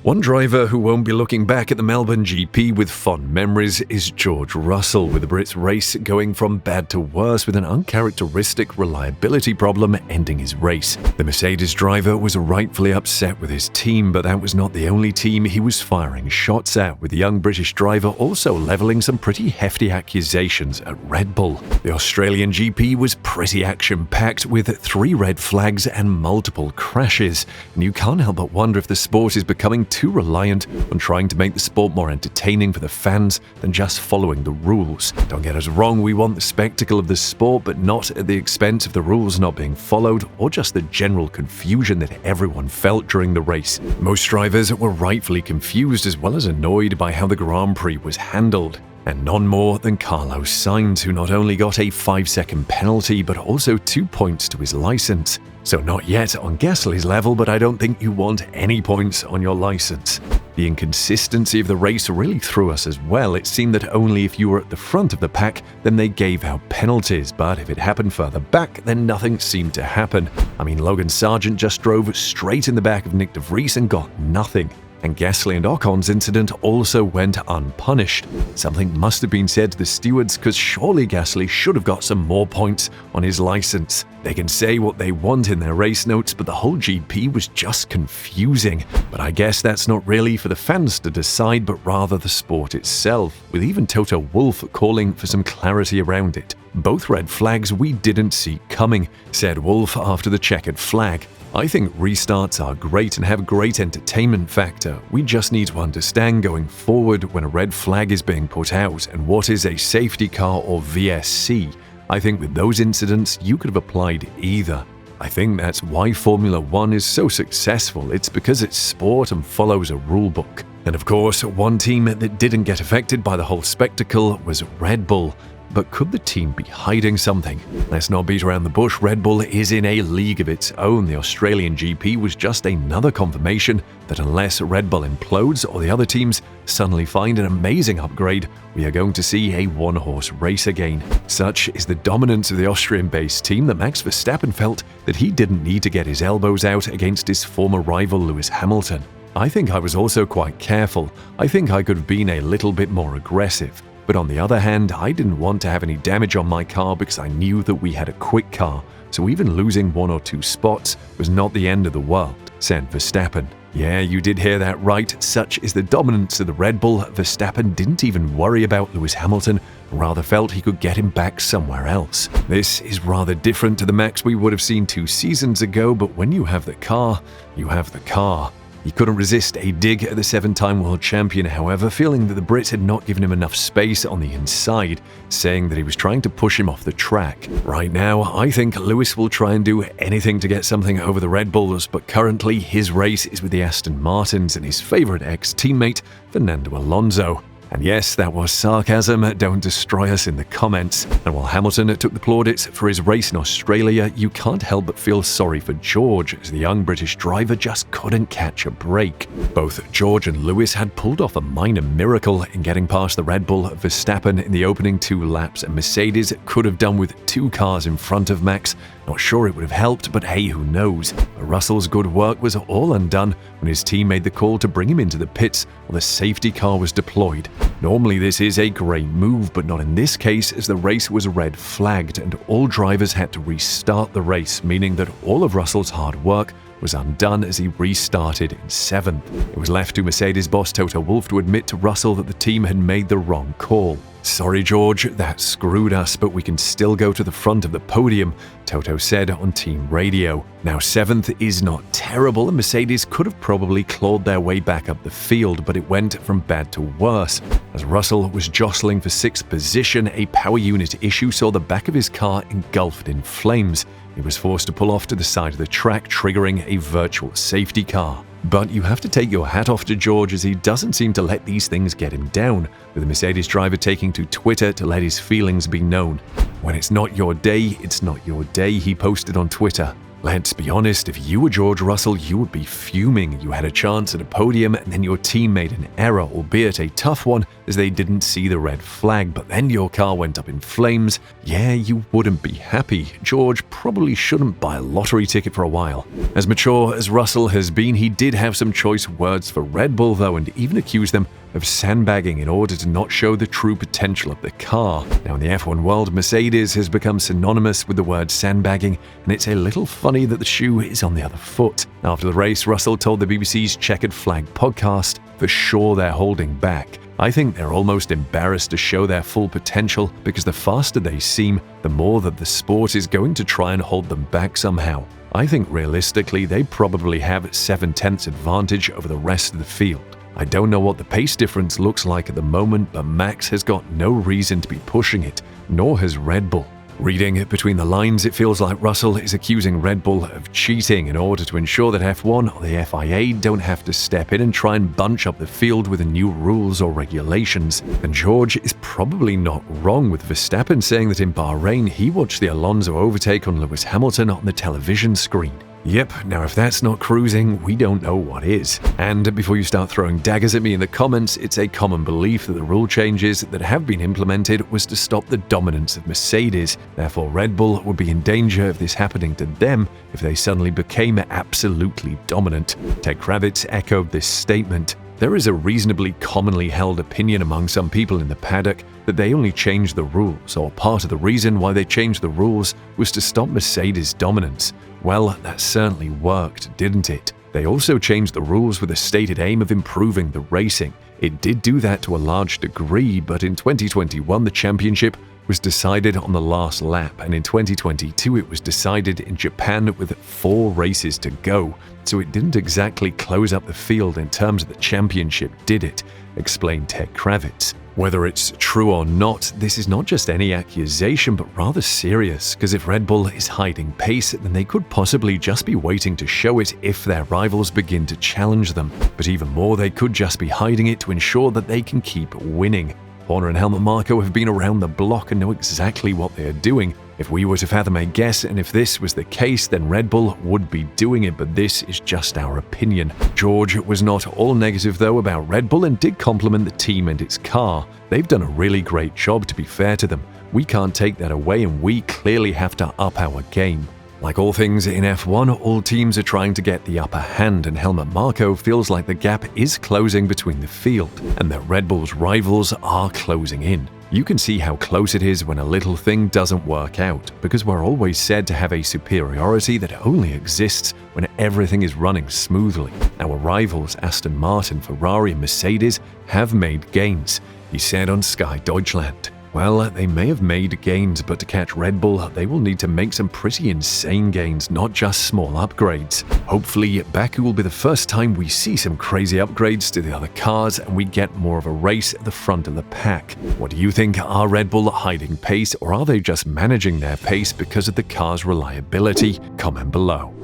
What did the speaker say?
One driver who won't be looking back at the Melbourne GP with fond memories is George Russell, with the Brits race going from bad to worse with an uncharacteristic reliability problem ending his race. The Mercedes driver was rightfully upset with his team, but that was not the only team he was firing shots at, with the young British driver also levelling some pretty hefty accusations at Red Bull. The Australian GP was pretty action-packed with 3 red flags and multiple crashes, and you can't help but wonder if the sport is becoming too reliant on trying to make the sport more entertaining for the fans than just following the rules. Don't get us wrong, we want the spectacle of the sport, but not at the expense of the rules not being followed or just the general confusion that everyone felt during the race. Most drivers were rightfully confused as well as annoyed by how the Grand Prix was handled. And none more than Carlos Sainz, who not only got a 5-second penalty but also 2 points to his license. So not yet on Gasly's level, but I don't think you want any points on your license. The inconsistency of the race really threw us as well. It seemed that only if you were at the front of the pack, then they gave out penalties, but if it happened further back, then nothing seemed to happen. I mean, Logan Sargent just drove straight in the back of Nick de Vries and got nothing. And Gasly and Ocon's incident also went unpunished. Something must have been said to the stewards, because surely Gasly should have got some more points on his license. They can say what they want in their race notes, but the whole GP was just confusing. But I guess that's not really for the fans to decide, but rather the sport itself, with even Toto Wolff calling for some clarity around it. Both red flags we didn't see coming, said Wolff after the checkered flag. I think restarts are great and have a great entertainment factor. We just need to understand going forward when a red flag is being put out and what is a safety car or VSC. I think with those incidents, you could have applied either. I think that's why Formula One is so successful. It's because it's sport and follows a rule book. And of course, one team that didn't get affected by the whole spectacle was Red Bull. But could the team be hiding something? Let's not beat around the bush. Red Bull is in a league of its own. The Australian GP was just another confirmation that unless Red Bull implodes or the other teams suddenly find an amazing upgrade, we are going to see a one-horse race again. Such is the dominance of the Austrian-based team that Max Verstappen felt that he didn't need to get his elbows out against his former rival Lewis Hamilton. I think I was also quite careful. I think I could have been a little bit more aggressive. But on the other hand, I didn't want to have any damage on my car because I knew that we had a quick car, so even losing 1 or 2 spots was not the end of the world, said Verstappen. Yeah, you did hear that right. Such is the dominance of the Red Bull, Verstappen didn't even worry about Lewis Hamilton, rather felt he could get him back somewhere else. This is rather different to the Max we would have seen 2 seasons ago, but when you have the car, you have the car. He couldn't resist a dig at the 7-time world champion, however, feeling that the Brits had not given him enough space on the inside, saying that he was trying to push him off the track. Right now, I think Lewis will try and do anything to get something over the Red Bulls, but currently his race is with the Aston Martins and his favourite ex-teammate, Fernando Alonso. And yes, that was sarcasm, don't destroy us in the comments. And while Hamilton took the plaudits for his race in Australia, you can't help but feel sorry for George, as the young British driver just couldn't catch a break. Both George and Lewis had pulled off a minor miracle in getting past the Red Bull Verstappen in the opening 2 laps, and Mercedes could have done with 2 cars in front of Max. Not sure it would have helped, but hey, who knows. But Russell's good work was all undone when his team made the call to bring him into the pits while the safety car was deployed. Normally this is a great move, but not in this case, as the race was red flagged and all drivers had to restart the race, meaning that all of Russell's hard work was undone as he restarted in 7th. It was left to Mercedes boss Toto Wolff to admit to Russell that the team had made the wrong call. Sorry George, that screwed us, but we can still go to the front of the podium, Toto said on team radio. Now 7th is not terrible, and Mercedes could have probably clawed their way back up the field, but it went from bad to worse. As Russell was jostling for 6th position, a power unit issue saw the back of his car engulfed in flames. He was forced to pull off to the side of the track, triggering a virtual safety car. But you have to take your hat off to George, as he doesn't seem to let these things get him down, with the Mercedes driver taking to Twitter to let his feelings be known. When it's not your day, it's not your day, he posted on Twitter. Let's be honest, if you were George Russell, you would be fuming. You had a chance at a podium and then your team made an error, albeit a tough one, as they didn't see the red flag, but then your car went up in flames. Yeah, you wouldn't be happy. George probably shouldn't buy a lottery ticket for a while. As mature as Russell has been, he did have some choice words for Red Bull though, and even accused them of sandbagging in order to not show the true potential of the car. Now in the F1 world, Mercedes has become synonymous with the word sandbagging, and it's a little funny that the shoe is on the other foot. After the race, Russell told the BBC's Checkered Flag podcast, "For sure they're holding back. I think they're almost embarrassed to show their full potential because the faster they seem, the more that the sport is going to try and hold them back somehow. I think realistically they probably have 7/10 advantage over the rest of the field. I don't know what the pace difference looks like at the moment, but Max has got no reason to be pushing it, nor has Red Bull." Reading it between the lines, it feels like Russell is accusing Red Bull of cheating in order to ensure that F1 or the FIA don't have to step in and try and bunch up the field with the new rules or regulations. And George is probably not wrong, with Verstappen saying that in Bahrain he watched the Alonso overtake on Lewis Hamilton on the television screen. Yep, now if that's not cruising, we don't know what is. And before you start throwing daggers at me in the comments, it's a common belief that the rule changes that have been implemented was to stop the dominance of Mercedes. Therefore, Red Bull would be in danger of this happening to them if they suddenly became absolutely dominant. Ted Kravitz echoed this statement. There is a reasonably commonly held opinion among some people in the paddock that they only changed the rules, or part of the reason why they changed the rules was to stop Mercedes' dominance. Well, that certainly worked, didn't it? They also changed the rules with a stated aim of improving the racing. It did do that to a large degree, but in 2021 the championship was decided on the last lap, and in 2022 it was decided in Japan with 4 races to go. So it didn't exactly close up the field in terms of the championship, did it? Explained Ted Kravitz. Whether it's true or not, this is not just any accusation, but rather serious, because if Red Bull is hiding pace, then they could possibly just be waiting to show it if their rivals begin to challenge them. But even more, they could just be hiding it to ensure that they can keep winning. Horner and Helmut Marko have been around the block and know exactly what they are doing. If we were to fathom a guess, and if this was the case, then Red Bull would be doing it, but this is just our opinion. George was not all negative though about Red Bull and did compliment the team and its car. They've done a really great job, to be fair to them. We can't take that away, and we clearly have to up our game. Like all things in F1, all teams are trying to get the upper hand, and Helmut Marko feels like the gap is closing between the field, and that Red Bull's rivals are closing in. You can see how close it is when a little thing doesn't work out, because we're always said to have a superiority that only exists when everything is running smoothly. Our rivals Aston Martin, Ferrari and Mercedes have made gains, he said on Sky Deutschland. Well, they may have made gains, but to catch Red Bull, they will need to make some pretty insane gains, not just small upgrades. Hopefully, Baku will be the first time we see some crazy upgrades to the other cars and we get more of a race at the front of the pack. What do you think? Are Red Bull hiding pace, or are they just managing their pace because of the car's reliability? Comment below.